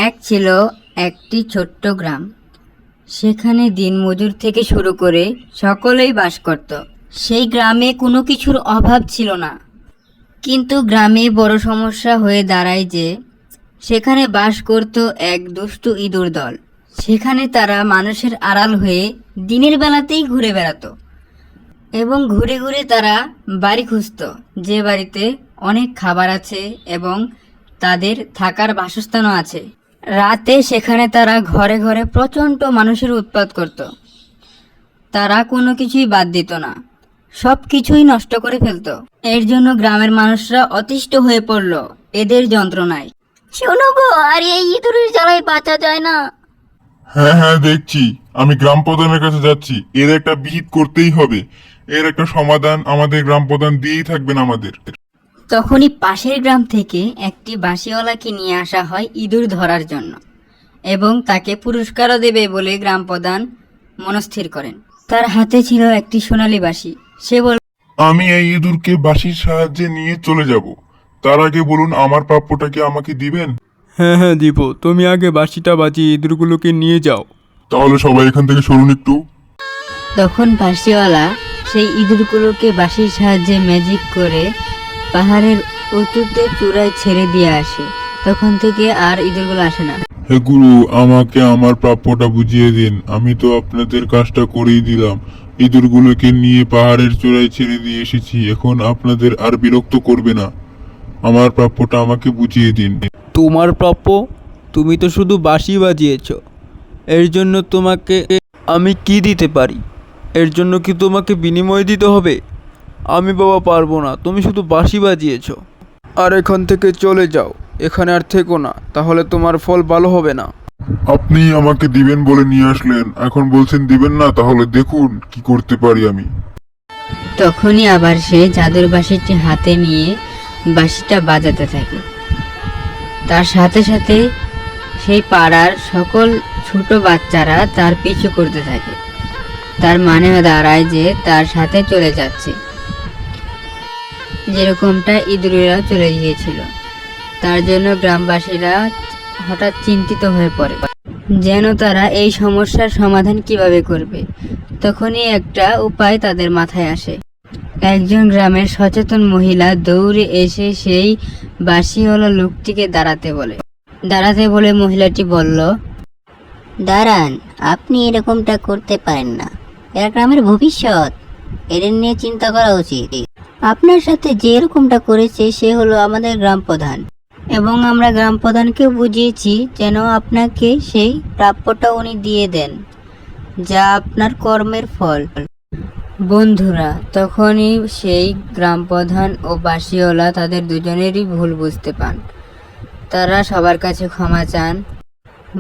এক ছিল একটি ছোট্ট গ্রাম। সেখানে দিনমজুর থেকে শুরু করে সকলেই বাস করত। সেই গ্রামে কোনো কিছুর অভাব ছিল না। কিন্তু গ্রামে বড় সমস্যা হয়ে দাঁড়ায় যে সেখানে বাস করত এক দুষ্টু ইঁদুর দল। সেখানে তারা মানুষের আড়াল হয়ে দিনের বেলাতেই ঘুরে বেড়াতো এবং ঘুরে ঘুরে তারা বাড়ি খুঁজত, যে বাড়িতে অনেক খাবার আছে এবং তাদের থাকার বাসস্থানও আছে। রাতে সেখানে তারা ঘরে ঘরে প্রচণ্ড মানুষের উৎপাত করত। তারা কোনো কিছুই বাদ দিত না, সব কিছুই নষ্ট করে ফেলতো। এর জন্য গ্রামের মানুষরা অতিষ্ঠ হয়ে পড়ল এদের যন্ত্রণায়। শোনো গো, আর এই ইঁদুরের জ্বালায় বাঁচা যায় না। হ্যাঁ হ্যাঁ, দেখছি। আমি গ্রাম প্রধানের কাছে যাচ্ছি। এর একটা বিহিত করতেই হবে। এর একটা সমাধান আমাদের গ্রাম প্রধান দিয়েই থাকবেন আমাদের। তখনই পাশের গ্রাম থেকে একটি বাঁশিওয়ালাকে নিয়ে আসা হয় ইঁদুর ধরার জন্য এবং তাকে পুরস্কারও দেবে বলে গ্রাম প্রধান মনস্থির করেন। তার হাতে ছিল একটি সোনালী বাঁশি। সে বলল, আমি এই ইঁদুরকে বাঁশির সাহায্যে নিয়ে চলে যাব। তার আগে বলুন, আমার প্রাপ্যটাকে আমাকে দিবেন? হ্যাঁ হ্যাঁ দিব, তুমি আগে বাঁশিটা বাজিয়ে ইঁদুরগুলোকে নিয়ে যাও। তাহলে সবাই এখান থেকে সরুন একটু। তখন বাঁশিওয়ালা সেই ইঁদুরগুলোকে বাঁশির সাহায্যে ম্যাজিক করে পাহাড়ের উঁচুতে চূড়ায় ছেড়ে দিয়ে আসে। তখন থেকে আর ইঁদুরগুলো আসে না। হে গুরু, আমাকে আমার প্রাপ্যটা বুঝিয়ে দিন। আমি তো আপনাদের কাজটা করেই দিলাম। ইঁদুরগুলোকে নিয়ে পাহাড়ের চূড়ায় ছেড়ে দিয়ে এসেছি। এখন আপনাদের আর বিরক্ত করবে না। আমার প্রাপ্যটা আমাকে বুঝিয়ে দিন। তোমার প্রাপ্য? তুমি তো শুধু বাঁশি বাজিয়েছ। এর জন্য তোমাকে আমি কি দিতে পারি? এর জন্য কি তোমাকে বিনিময় দিতে হবে? আমি বাবা পারবো না, তুমি শুধু বাঁশি বাজিয়েছ। আর এখান থেকে চলে যাও, এখানে আর থেকো না, তাহলে তোমার ফল ভালো হবে না। আপনি আমাকে দিবেন বলে নিয়ে আসলেন, এখন বলছেন দিবেন না? তাহলে দেখুন কি করতে পারি আমি। তখনই আবার সে জাদুর বাঁশিটি হাতে নিয়ে বাঁশিটা বাজাতে থাকে। তার সাথে সাথে সেই পাড়ার সকল ছোট বাচ্চারা তার পিছু করতে থাকে। তার মানে দাঁড়ায় যে তার সাথে চলে যাচ্ছে, যেরকমটা ইঁদুরেরা চলে গিয়েছিল। তার জন্য গ্রামবাসীরা হঠাৎ চিন্তিত হয়ে পড়ে, যেন তারা এই সমস্যার সমাধান কিভাবে করবে। তখনই একটা উপায় তাদের মাথায় আসে। একজন গ্রামের সচেতন মহিলা দৌড়ে এসে সেই বাঁশিওয়ালা লোকটিকে দাঁড়াতে বলে মহিলাটি বলল, দাঁড়ান, আপনি এরকমটা করতে পারেন না। এরা গ্রামের ভবিষ্যৎ, এদের নিয়ে চিন্তা করা উচিত। আপনার সাথে যে এরকমটা করেছে সে হলো আমাদের গ্রাম প্রধান, এবং আমরা গ্রাম প্রধানকে বুঝিয়েছি যেন আপনাকে সেই প্রাপ্যটা উনি দিয়ে দেন, যা আপনার কর্মের ফল। বন্ধুরা, তখনই সেই গ্রাম প্রধান ও বাঁশিওয়ালা তাদের দুজনেরই ভুল বুঝতে পান। তারা সবার কাছে ক্ষমা চান।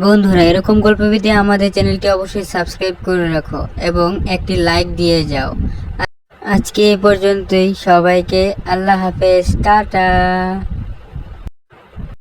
বন্ধুরা, এরকম গল্প পেতে আমাদের চ্যানেলটি অবশ্যই সাবস্ক্রাইব করে রাখো এবং একটি লাইক দিয়ে যাও। আজকে এ পর্যন্তই। সবাইকে আল্লাহ হাফেজ, টাটা।